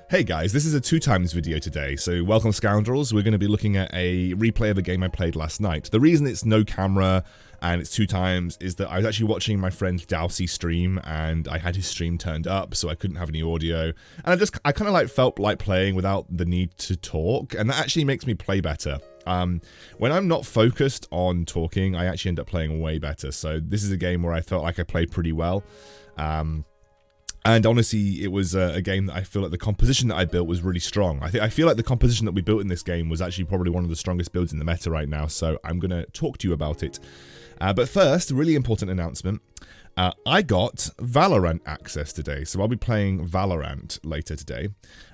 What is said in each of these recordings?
Hey guys, this is a 2x video today, so welcome Scoundrels. We're going to be looking at a replay of a game I played last night. The reason it's no camera and it's 2x is that I was actually watching my friend Dowsey stream and I had his stream turned up so I couldn't have any audio. And I kind of like felt like playing without the need to talk, and that actually makes me play better. When I'm not focused on talking, I actually end up playing way better. So this is a game where I felt like I played pretty well. And honestly, it was a game that I feel like the composition that I built was really strong. I feel like the composition that we built in this game was actually probably one of the strongest builds in the meta right now, so I'm going to talk to you about it. But first, a really important announcement. I got Valorant access today, so I'll be playing Valorant later today.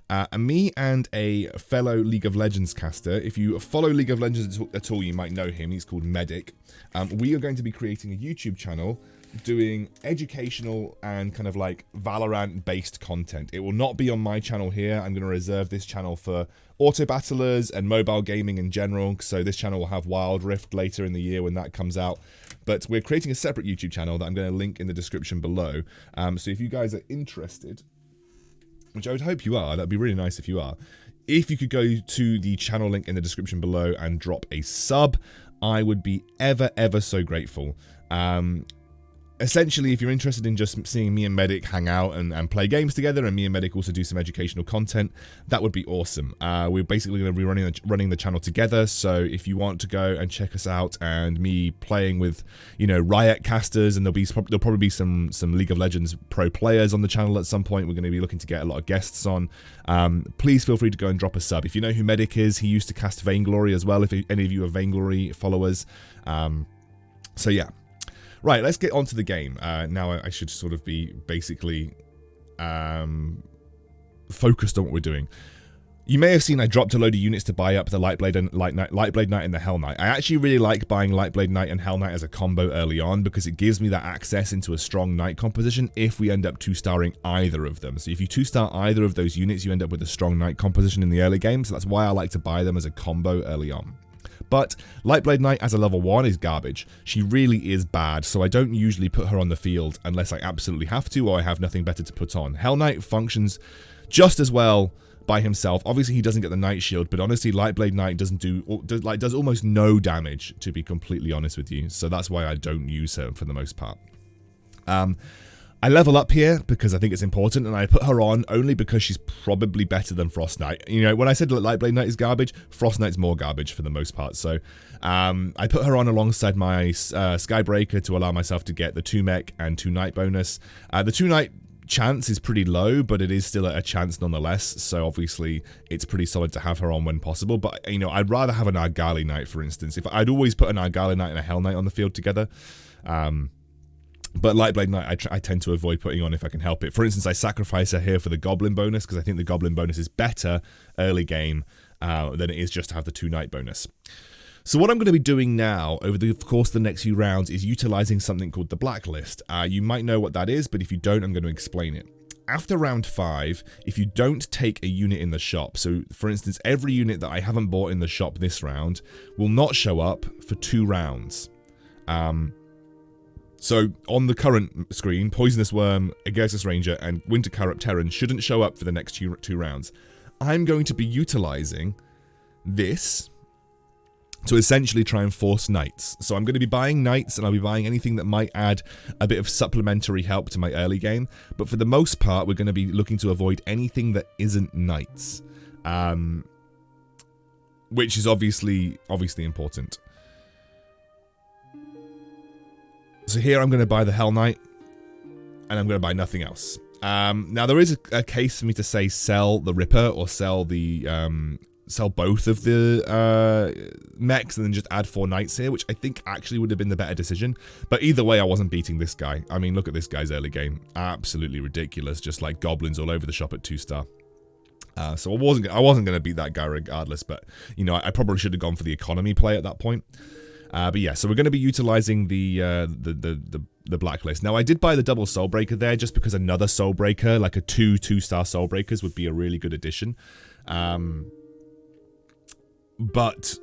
And me and a fellow League of Legends caster, if you follow League of Legends at all, you might know him, he's called Medic. We are going to be creating a YouTube channel doing educational and kind of like Valorant based content. It will not be on my channel here. I'm going to reserve this channel for auto battlers and mobile gaming in general, so this channel will have Wild Rift later in the year when that comes out. But we're creating a separate YouTube channel that I'm going to link in the description below. So if you guys are interested, which I would hope you are, that'd be really nice if you are, if you could go to the channel link in the description below and drop a sub, I would be ever so grateful. Essentially, if you're interested in just seeing me and Medic hang out and play games together, and me and Medic also do some educational content, that would be awesome. We're basically going to be running the channel together, so if you want to go and check us out, and me playing with, you know, Riot casters, and there'll probably be some League of Legends pro players on the channel at some point. We're going to be looking to get a lot of guests on. Please feel free to go and drop a sub. If you know who Medic is, he used to cast Vainglory as well, if any of you are Vainglory followers. So yeah. Right, let's get on to the game. Now I should sort of be basically focused on what we're doing. You may have seen I dropped a load of units to buy up the Lightblade Knight and the Hell Knight. I actually really like buying Lightblade Knight and Hell Knight as a combo early on because it gives me that access into a strong Knight composition if we end up 2-starring either of them. So if you 2-star either of those units, you end up with a strong Knight composition in the early game, so that's why I like to buy them as a combo early on. But Lightblade Knight as a level 1 is garbage. She really is bad, so I don't usually put her on the field unless I absolutely have to or I have nothing better to put on. Hell Knight functions just as well by himself. Obviously, he doesn't get the Knight Shield, but honestly, Lightblade Knight does almost no damage, to be completely honest with you. So that's why I don't use her for the most part. I level up here because I think it's important, and I put her on only because she's probably better than Frost Knight. You know, when I said Lightblade Knight is garbage, Frost Knight's more garbage for the most part. So I put her on alongside my Skybreaker to allow myself to get the 2 mech and 2 Knight bonus. The 2 Knight chance is pretty low, but it is still a chance nonetheless. So obviously it's pretty solid to have her on when possible. But you know, I'd rather have an Argali Knight, for instance. If I'd always put an Argali Knight and a Hell Knight on the field together. But Lightblade Knight, I tend to avoid putting on if I can help it. For instance, I sacrifice her here for the Goblin bonus because I think the Goblin bonus is better early game than it is just to have the 2 Knight bonus. So what I'm going to be doing now over the course of the next few rounds is utilizing something called the blacklist. You might know what that is, but if you don't, I'm going to explain it. After round 5, if you don't take a unit in the shop, so for instance, every unit that I haven't bought in the shop this round will not show up for 2 rounds. So on the current screen, Poisonous Worm, Egersis Ranger, and Winter Carup Terran shouldn't show up for the next 2 rounds. I'm going to be utilizing this to essentially try and force Knights. So I'm going to be buying Knights, and I'll be buying anything that might add a bit of supplementary help to my early game. But for the most part, we're going to be looking to avoid anything that isn't Knights, which is obviously important. So here I'm going to buy the Hell Knight, and I'm going to buy nothing else. Now there is a case for me to say sell the Ripper or sell the sell both of the mechs and then just add 4 Knights here, which I think actually would have been the better decision. But either way, I wasn't beating this guy. I mean, look at this guy's early game. Absolutely ridiculous, just like goblins all over the shop at 2-star. So I wasn't going to beat that guy regardless, but you know, I probably should have gone for the economy play at that point. But yeah, so we're going to be utilizing the blacklist. Now, I did buy the double Soulbreaker there just because another Soulbreaker, like a 2-star Soulbreakers, would be a really good addition. But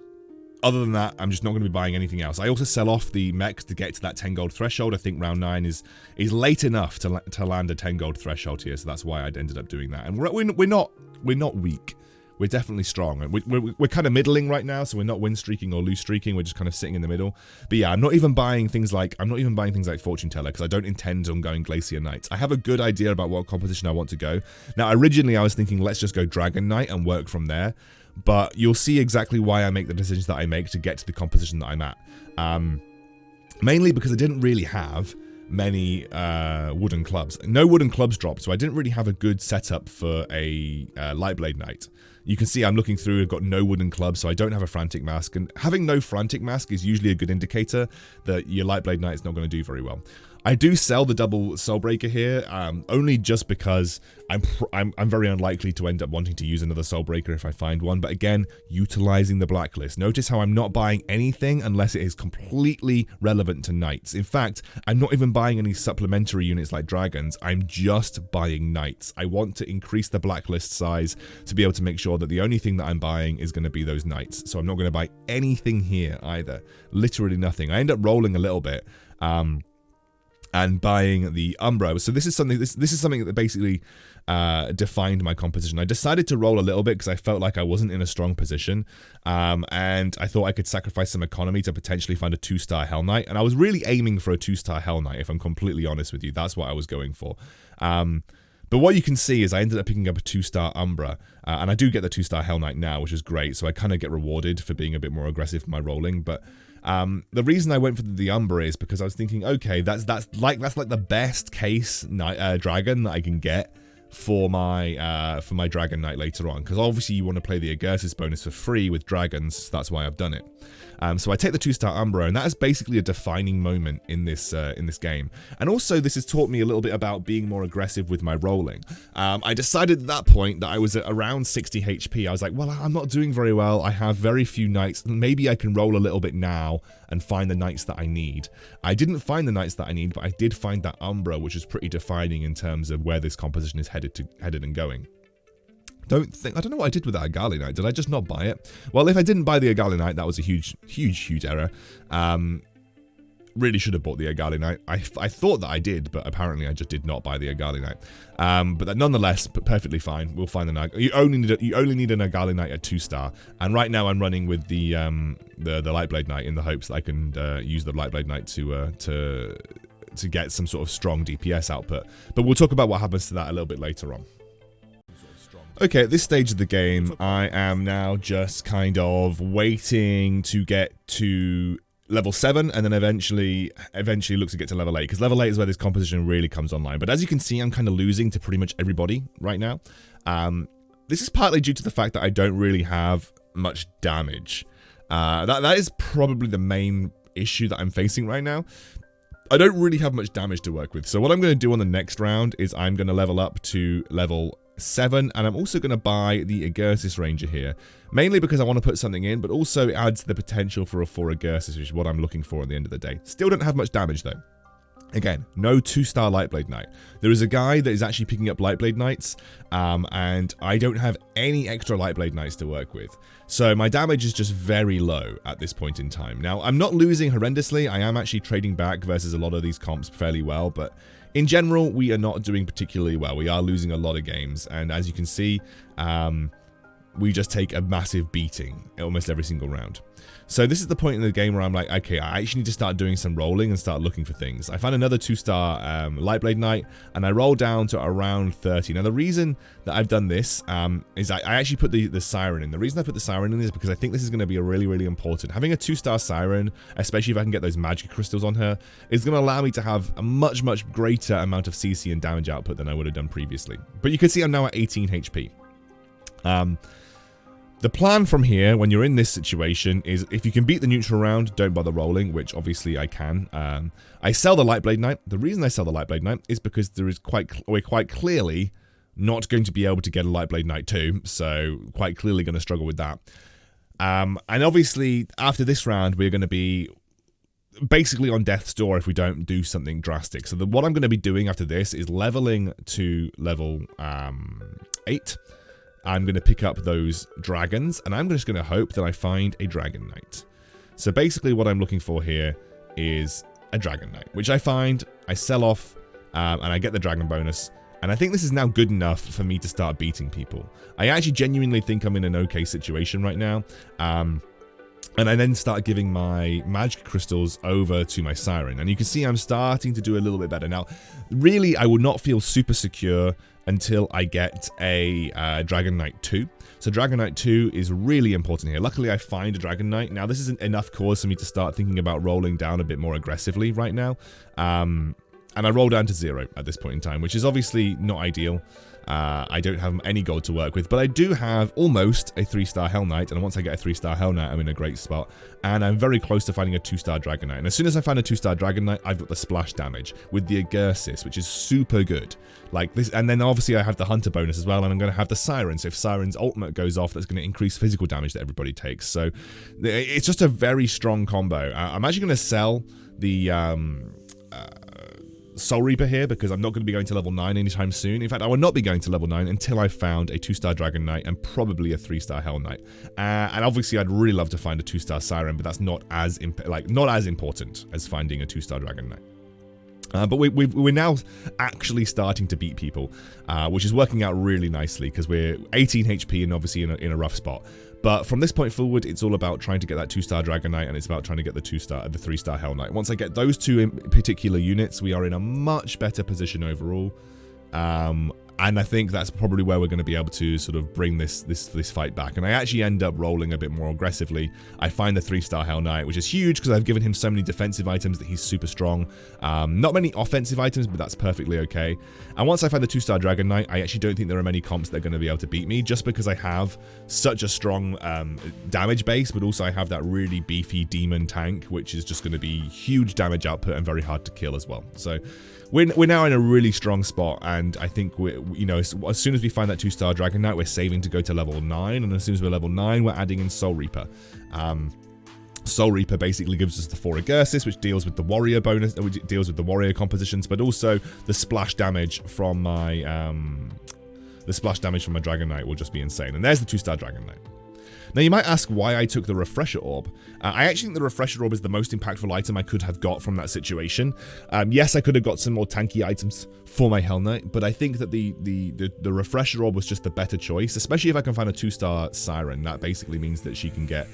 other than that, I'm just not going to be buying anything else. I also sell off the mechs to get to that 10 gold threshold. I think round 9 is late enough to land a 10 gold threshold here, so that's why I ended up doing that. And we're not we're not weak. We're definitely strong. We're kind of middling right now, so we're not win streaking or lose streaking. We're just kind of sitting in the middle. But yeah, I'm not even buying things like Fortune Teller because I don't intend on going Glacier Knights. I have a good idea about what composition I want to go. Now, originally I was thinking let's just go Dragon Knight and work from there. But you'll see exactly why I make the decisions that I make to get to the composition that I'm at. Mainly because I didn't really have many wooden clubs. No wooden clubs dropped, so I didn't really have a good setup for a Lightblade Knight. You can see I'm looking through, I've got no wooden clubs, so I don't have a Frantic Mask, and having no Frantic Mask is usually a good indicator that your Lightblade Knight is not going to do very well. I do sell the double Soulbreaker here, only just because I'm very unlikely to end up wanting to use another Soulbreaker if I find one, but again, utilizing the blacklist. Notice how I'm not buying anything unless it is completely relevant to Knights. In fact, I'm not even buying any supplementary units like Dragons, I'm just buying Knights. I want to increase the blacklist size to be able to make sure that the only thing that I'm buying is going to be those Knights. So I'm not going to buy anything here either. Literally nothing. I end up rolling a little bit, and buying the Umbra. So this is something that basically defined my composition. I decided to roll a little bit because I felt like I wasn't in a strong position, and I thought I could sacrifice some economy to potentially find a 2-star Hell Knight, and I was really aiming for a 2-star Hell Knight, if I'm completely honest with you. That's what I was going for. But what you can see is I ended up picking up a 2-star Umbra, and I do get the 2-star Hell Knight now, which is great, so I kind of get rewarded for being a bit more aggressive in my rolling, but the reason I went for the Umbra is because I was thinking, okay, that's like the best case dragon that I can get for my Dragon Knight later on, because obviously you want to play the Egersis bonus for free with dragons, so that's why I've done it. So I take the 2-star Umbra, and that is basically a defining moment in this game. And also, this has taught me a little bit about being more aggressive with my rolling. I decided at that point that I was at around 60 HP. I was like, well, I'm not doing very well. I have very few knights. Maybe I can roll a little bit now and find the knights that I need. I didn't find the knights that I need, but I did find that Umbra, which is pretty defining in terms of where this composition is headed and going. I don't know what I did with that Agali Knight. Did I just not buy it? Well, if I didn't buy the Agali Knight, that was a huge error. Really should have bought the Agali Knight. I thought that I did, but apparently I just did not buy the Agali Knight. But that nonetheless, perfectly fine. We'll find the you only need an Agali Knight at 2-star. And right now I'm running with the Lightblade Knight in the hopes that I can use the Lightblade Knight to get some sort of strong DPS output. But we'll talk about what happens to that a little bit later on. Okay, at this stage of the game, I am now just kind of waiting to get to level 7, and then eventually look to get to level 8, because level 8 is where this composition really comes online. But as you can see, I'm kind of losing to pretty much everybody right now. This is partly due to the fact that I don't really have much damage. That is probably the main issue that I'm facing right now. I don't really have much damage to work with. So what I'm going to do on the next round is I'm going to level up to level 7, and I'm also going to buy the Egersis Ranger here, mainly because I want to put something in, but also it adds the potential for a 4 Egersis, which is what I'm looking for at the end of the day. Still don't have much damage though. Again, no 2-star Lightblade Knight. There is a guy that is actually picking up Lightblade Knights, and I don't have any extra Lightblade Knights to work with. So my damage is just very low at this point in time. Now, I'm not losing horrendously. I am actually trading back versus a lot of these comps fairly well, but in general, we are not doing particularly well. We are losing a lot of games, and as you can see, we just take a massive beating almost every single round. So this is the point in the game where I'm like, okay, I actually need to start doing some rolling and start looking for things. I found another 2-star Lightblade Knight, and I roll down to around 30. Now, the reason that I've done this is I actually put the Siren in. The reason I put the Siren in is because I think this is going to be a really important. Having a 2-star Siren, especially if I can get those magic crystals on her, is going to allow me to have a much greater amount of CC and damage output than I would have done previously. But you can see I'm now at 18 HP. The plan from here, when you're in this situation, is if you can beat the neutral round, don't bother rolling, which obviously I can. I sell the Lightblade Knight. The reason I sell the Lightblade Knight is because we're quite clearly not going to be able to get a Lightblade Knight 2, so quite clearly going to struggle with that. And obviously, after this round, we're going to be basically on death's door if we don't do something drastic. So what I'm going to be doing after this is leveling to level 8. I'm going to pick up those dragons, and I'm just going to hope that I find a Dragon Knight. So basically what I'm looking for here is a Dragon Knight, which I find, I sell off, and I get the dragon bonus, And I think this is now good enough for me to start beating people. I actually genuinely think I'm in an okay situation right now. And I then start giving my magic crystals over to my Siren. And you can see I'm starting to do a little bit better. Now, really, I would not feel super secure until I get a Dragon Knight 2. So Dragon Knight 2 is really important here. Luckily, I find a Dragon Knight. Now, this isn't enough cause for me to start thinking about rolling down a bit more aggressively right now. And I roll down to 0 at this point in time, which is obviously not ideal. I don't have any gold to work with, but I do have almost a 3-star Hell Knight, and once I get a 3-star Hell Knight, I'm in a great spot, and I'm very close to finding a 2-star Dragon Knight. And as soon as I find a 2-star Dragon Knight, I've got the splash damage with the Egersis, which is super good. Like this, and then obviously I have the Hunter bonus as well, and I'm going to have the Siren, so if Siren's ultimate goes off, that's going to increase physical damage that everybody takes. So it's just a very strong combo. I'm actually going to sell the Soul Reaper here because I'm not going to be going to level 9 anytime soon. In fact, I will not be going to level 9 until I've found a 2-star Dragon Knight and probably a 3-star Hell Knight. And obviously, I'd really love to find a 2-star Siren, but that's not as important as finding a 2-star Dragon Knight. But we're now actually starting to beat people, which is working out really nicely because we're 18 HP and obviously in a rough spot. But from this point forward, it's all about trying to get that 2-star Dragon Knight, and it's about trying to get the 3-star Hell Knight. Once I get those two in particular units, we are in a much better position overall. And I think that's probably where we're going to be able to sort of bring this fight back. And I actually end up rolling a bit more aggressively. I find the 3-star Hell Knight, which is huge because I've given him so many defensive items that he's super strong. Not many offensive items, but that's perfectly okay. And once I find the 2-star Dragon Knight, I actually don't think there are many comps that are going to be able to beat me, just because I have such a strong damage base, but also I have that really beefy demon tank, which is just going to be huge damage output and very hard to kill as well. So we're now in a really strong spot, and I think as soon as we find that 2-star Dragon Knight, we're saving to go to level 9, and as soon as we're level 9, we're adding in Soul Reaper. Soul Reaper basically gives us the 4 Egersis, which deals with the warrior bonus, which deals with the warrior compositions, but also the splash damage from my Dragon Knight will just be insane. And there's the 2-star Dragon Knight. Now, you might ask why I took the Refresher Orb. I actually think the Refresher Orb is the most impactful item I could have got from that situation. Yes, I could have got some more tanky items for my Hell Knight, but I think that the Refresher Orb was just the better choice, especially if I can find a 2-star Siren. That basically means that she can get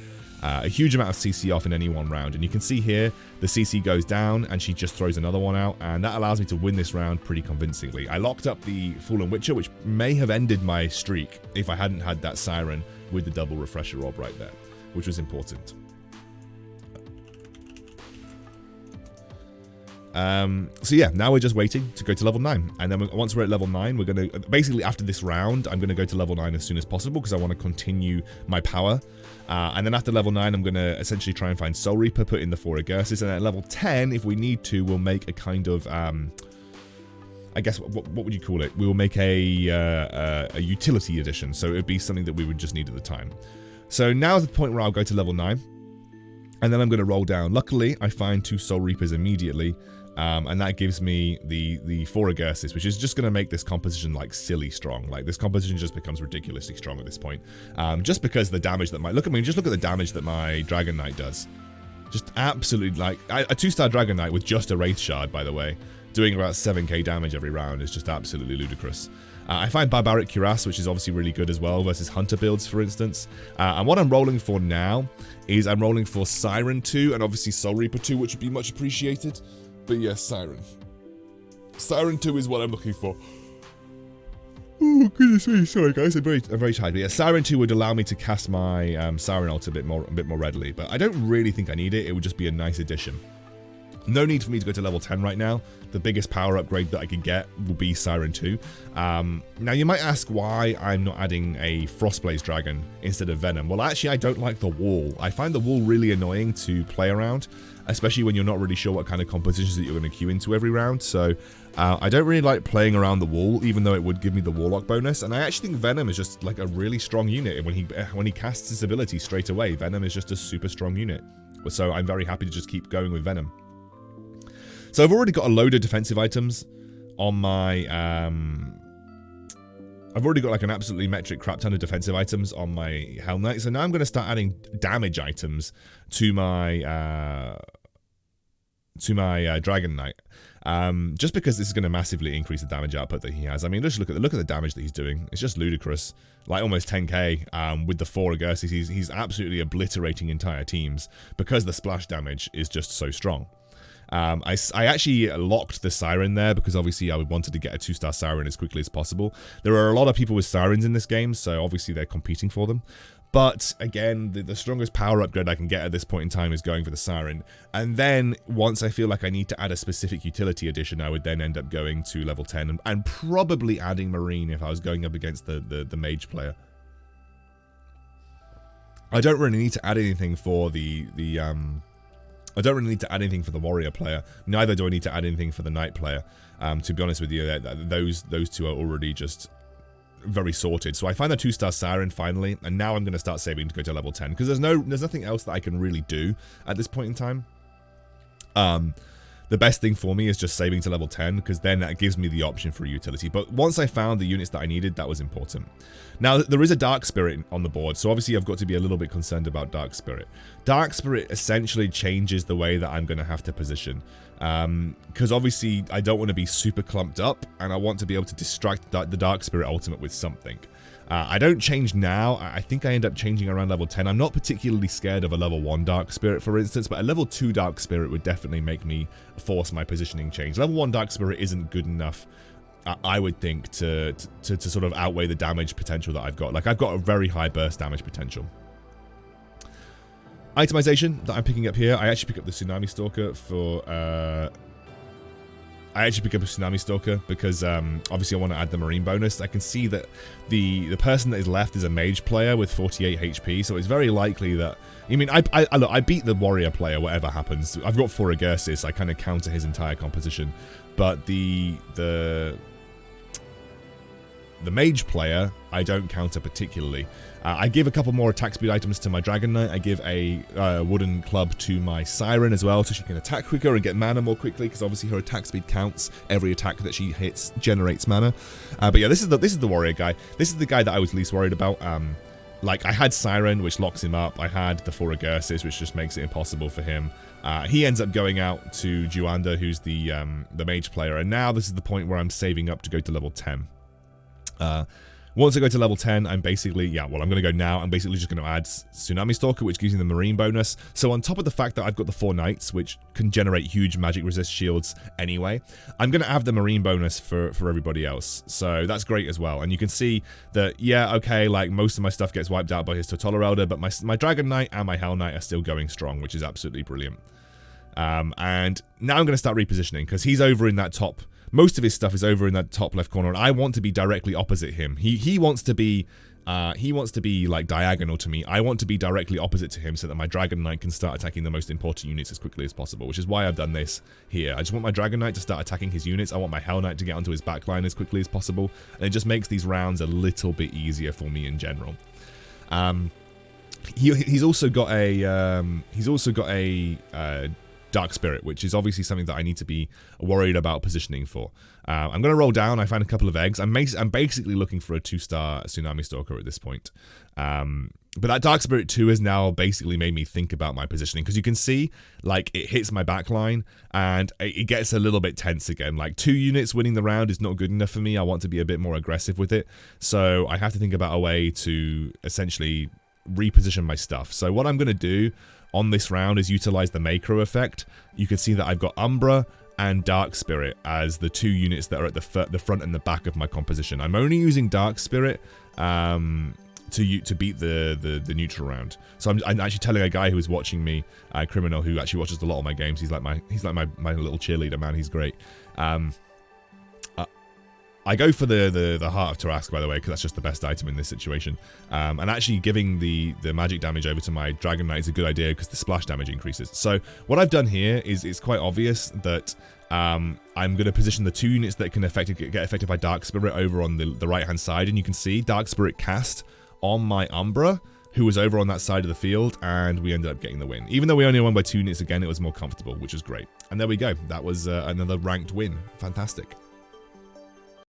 a huge amount of CC off in any one round. And you can see here, the CC goes down, and she just throws another one out, and that allows me to win this round pretty convincingly. I locked up the Fallen Witcher, which may have ended my streak if I hadn't had that Siren with the double Refresher Orb right there, which was important. So yeah, now we're just waiting to go to level 9, and then once we're at level 9, we're going to basically, after this round, I'm going to go to level 9 as soon as possible because I want to continue my power. And then after level 9, I'm going to essentially try and find Soul Reaper, put in the 4 Egersis, and at level 10, if we need to, we'll make a kind of I guess, what would you call it? We will make a utility edition, so it would be something that we would just need at the time. So now is the point where I'll go to level 9, and then I'm going to roll down. Luckily, I find 2 Soul Reapers immediately, and that gives me the 4 Egersis, which is just going to make this composition like silly strong. Like, this composition just becomes ridiculously strong at this point, just because the damage that just look at the damage that my Dragon Knight does. Just absolutely, like, a 2-star Dragon Knight with just a Wraith Shard, by the way, doing about 7k damage every round is just absolutely ludicrous. I find Barbaric Cuirass, which is obviously really good as well, versus Hunter builds, for instance. And what I'm rolling for now is I'm rolling for Siren 2 and obviously Soul Reaper 2, which would be much appreciated. But yes, Siren. Siren 2 is what I'm looking for. Oh, goodness me. Sorry, guys. I'm very tired. But yeah, Siren 2 would allow me to cast my Siren ult a bit more readily. But I don't really think I need it. It would just be a nice addition. No need for me to go to level 10 right now. The biggest power upgrade that I could get will be Siren 2. Now, you might ask why I'm not adding a Frostblaze Dragon instead of Venom. Well, actually, I don't like the wall. I find the wall really annoying to play around, especially when you're not really sure what kind of compositions that you're going to queue into every round. So I don't really like playing around the wall, even though it would give me the Warlock bonus. And I actually think Venom is just like a really strong unit. When he casts his ability straight away, Venom is just a super strong unit. So I'm very happy to just keep going with Venom. So I've already got a load of defensive items on my, I've already got like an absolutely metric crap ton of defensive items on my Hell Knight. So now I'm going to start adding damage items to my Dragon Knight. just because this is going to massively increase the damage output that he has. I mean, just look at the damage that he's doing. It's just ludicrous. Like almost 10k with the 4 Egersis. He's absolutely obliterating entire teams because the splash damage is just so strong. I actually locked the Siren there because obviously I wanted to get a 2-star Siren as quickly as possible. There are a lot of people with Sirens in this game, so obviously they're competing for them. But again, the strongest power upgrade I can get at this point in time is going for the Siren. And then once I feel like I need to add a specific utility addition, I would then end up going to level 10 and probably adding Marine if I was going up against the Mage player. I don't really need to add anything for I don't really need to add anything for the Warrior player. Neither do I need to add anything for the Knight player. To be honest with you, those two are already just very sorted. So I find the 2-star Siren finally, and now I'm going to start saving to go to level 10 because there's nothing else that I can really do at this point in time. The best thing for me is just saving to level 10 because then that gives me the option for a utility. But once I found the units that I needed, that was important. Now, there is a Dark Spirit on the board, so obviously I've got to be a little bit concerned about Dark Spirit. Dark Spirit essentially changes the way that I'm going to have to position. Because obviously I don't want to be super clumped up, and I want to be able to distract the Dark Spirit Ultimate with something. I don't change now. I think I end up changing around level 10. I'm not particularly scared of a level 1 Dark Spirit, for instance, but a level 2 Dark Spirit would definitely make me force my positioning change. Level 1 Dark Spirit isn't good enough, I would think, to sort of outweigh the damage potential that I've got. Like, I've got a very high burst damage potential. Itemization that I'm picking up here, I actually pick up the Tsunami Stalker for... I actually pick up a Tsunami Stalker because obviously I want to add the Marine bonus. I can see that the person that is left is a Mage player with 48 HP, so it's very likely that... I mean, look, I beat the Warrior player, whatever happens. I've got 4 Egersis, I kind of counter his entire composition. But the Mage player, I don't counter particularly. I give a couple more attack speed items to my Dragon Knight. I give a wooden club to my Siren as well, so she can attack quicker and get mana more quickly, because obviously her attack speed counts. Every attack that she hits generates mana. But yeah, this is the Warrior guy. This is the guy that I was least worried about. Like, I had Siren, which locks him up. I had the 4 Egersis, which just makes it impossible for him. He ends up going out to Juanda, who's the Mage player, and now this is the point where I'm saving up to go to level 10. Once I go to level 10, I'm basically, I'm going to go now. I'm basically just going to add Tsunami Stalker, which gives me the Marine bonus. So on top of the fact that I've got the 4 Knights, which can generate huge magic resist shields anyway, I'm going to have the Marine bonus for everybody else. So that's great as well. And you can see that, okay, like most of my stuff gets wiped out by his Totoro Elder, but my Dragon Knight and my Hell Knight are still going strong, which is absolutely brilliant. And now I'm going to start repositioning, because he's over in that top... Most of his stuff is over in that top left corner, and I want to be directly opposite him. He wants to be like diagonal to me. I want to be directly opposite to him so that my Dragon Knight can start attacking the most important units as quickly as possible, which is why I've done this here. I just want my Dragon Knight to start attacking his units. I want my Hell Knight to get onto his backline as quickly as possible, and it just makes these rounds a little bit easier for me in general. He's also got a Dark Spirit, which is obviously something that I need to be worried about positioning for. I'm going to roll down. I found a couple of eggs. I'm basically looking for a 2-star Tsunami Stalker at this point. But that Dark Spirit 2 has now basically made me think about my positioning, because you can see, like, it hits my backline and it gets a little bit tense again. Like, 2 units winning the round is not good enough for me. I want to be a bit more aggressive with it. So I have to think about a way to essentially reposition my stuff. So what I'm going to do on this round is utilize the Macro effect. You can see that I've got Umbra and Dark Spirit as the 2 units that are at the front and the back of my composition. I'm only using Dark Spirit to beat the neutral round. So I'm actually telling a guy who was watching me, Criminal, who actually watches a lot of my games. He's like my little cheerleader, man. He's great. I go for the Heart of Tarask, by the way, because that's just the best item in this situation. And actually giving the magic damage over to my Dragon Knight is a good idea, because the splash damage increases. So what I've done here is it's quite obvious that I'm going to position the 2 units that can get affected by Dark Spirit over on the right-hand side. And you can see Dark Spirit cast on my Umbra, who was over on that side of the field, and we ended up getting the win. Even though we only won by 2 units again, it was more comfortable, which was great. And there we go. That was another ranked win. Fantastic.